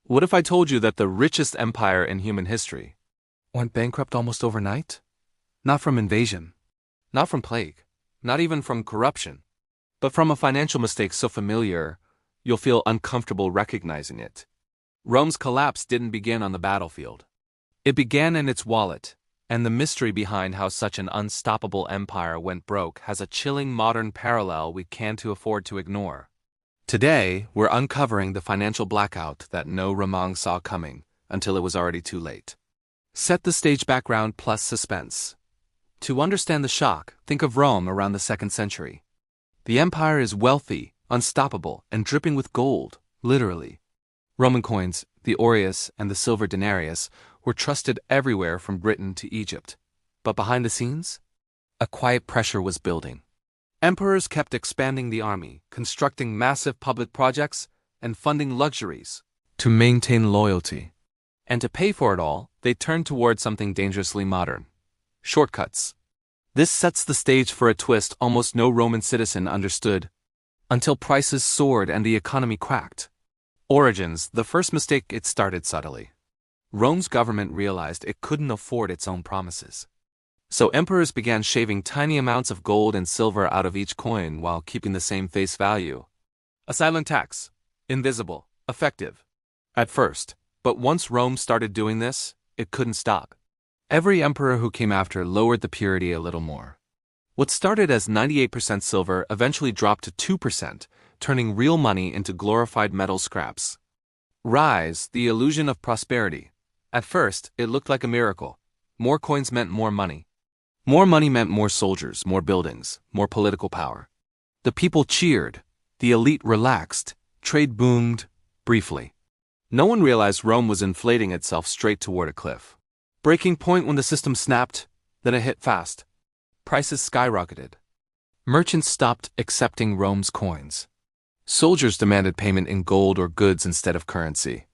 What if I told you that the richest empire in human history went bankrupt almost overnight? Not from invasion, not from plague, not even from corruption, but from a financial mistake so familiar you'll feel uncomfortable recognizing it. Rome's collapse didn't begin on the battlefield. It began in its wallet, and the mystery behind how such an unstoppable empire went broke has a chilling modern parallel we can't afford to ignore. Today, we're uncovering the financial blackout that no Ramang saw coming until it was already too late. Set the stage background plus suspense. To understand the shock, think of Rome around the 2nd century. The empire is wealthy, unstoppable, and dripping with gold, literally. Roman coins, the aureus and the silver denarius, were trusted everywhere from Britain to Egypt. But behind the scenes, a quiet pressure was building. Emperors kept expanding the army, constructing massive public projects, and funding luxuries to maintain loyalty. And to pay for it all, they turned toward something dangerously modern: shortcuts. This sets the stage for a twist almost no Roman citizen understood, until prices soared and the economy cracked. Origins: the first mistake. It started subtly. Rome's government realized it couldn't afford its own promises. So emperors began shaving tiny amounts of gold and silver out of each coin while keeping the same face value. A silent tax. Invisible. Effective. At first. But once Rome started doing this, it couldn't stop. Every emperor who came after lowered the purity a little more. What started as 98% silver eventually dropped to 2%, turning real money into glorified metal scraps. Rise, the illusion of prosperity. At first, it looked like a miracle. More coins meant more money. More money meant more soldiers, more buildings, more political power. The people cheered. The elite relaxed. Trade boomed, briefly. No one realized Rome was inflating itself straight toward a cliff. Breaking point when the system snapped, then it hit fast. Prices skyrocketed. Merchants stopped accepting Rome's coins. Soldiers demanded payment in gold or goods instead of currency.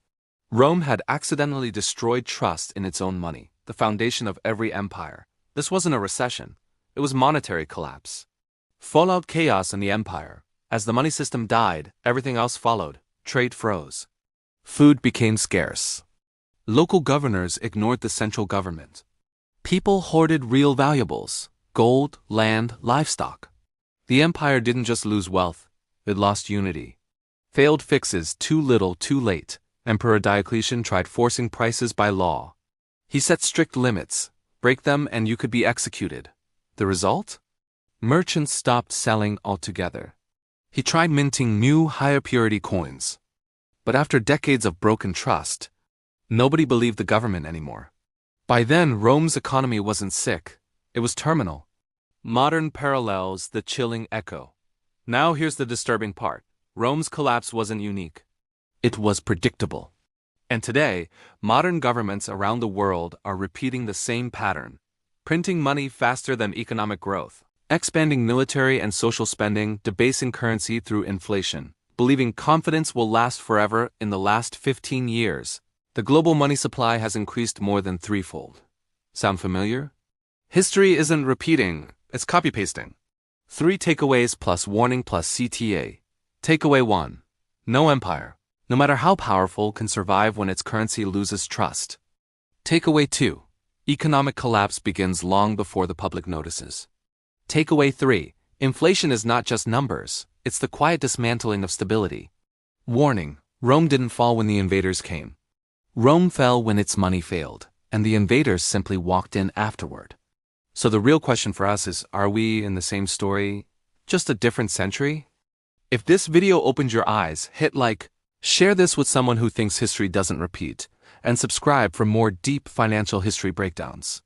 Rome had accidentally destroyed trust in its own money, the foundation of every empire. This wasn't a recession. It was monetary collapse. Fallout chaos in the empire. As the money system died, everything else followed. Trade froze. Food became scarce. Local governors ignored the central government. People hoarded real valuables: gold, land, livestock. The empire didn't just lose wealth, it lost unity. Failed fixes: too little, too late. Emperor Diocletian tried forcing prices by law. He set strict limits. Break them and you could be executed. The result? Merchants stopped selling altogether. He tried minting new, higher purity coins. But after decades of broken trust, nobody believed the government anymore. By then, Rome's economy wasn't sick, it was terminal. Modern parallels the chilling echo. Now here's the disturbing part. Rome's collapse wasn't unique. It was predictable. And today, modern governments around the world are repeating the same pattern: printing money faster than economic growth, expanding military and social spending, debasing currency through inflation, believing confidence will last forever. In the last 15 years, the global money supply has increased more than threefold. Sound familiar? History isn't repeating, it's copy-pasting. 3 takeaways plus warning plus CTA. Takeaway 1. No empire, no matter how powerful, can survive when its currency loses trust. Takeaway 2. Economic collapse begins long before the public notices. Takeaway 3. Inflation is not just numbers, it's the quiet dismantling of stability. Warning: Rome didn't fall when the invaders came. Rome fell when its money failed, and the invaders simply walked in afterward. So the real question for us is, are we in the same story, just a different century? If this video opened your eyes, hit like, share this with someone who thinks history doesn't repeat, and subscribe for more deep financial history breakdowns.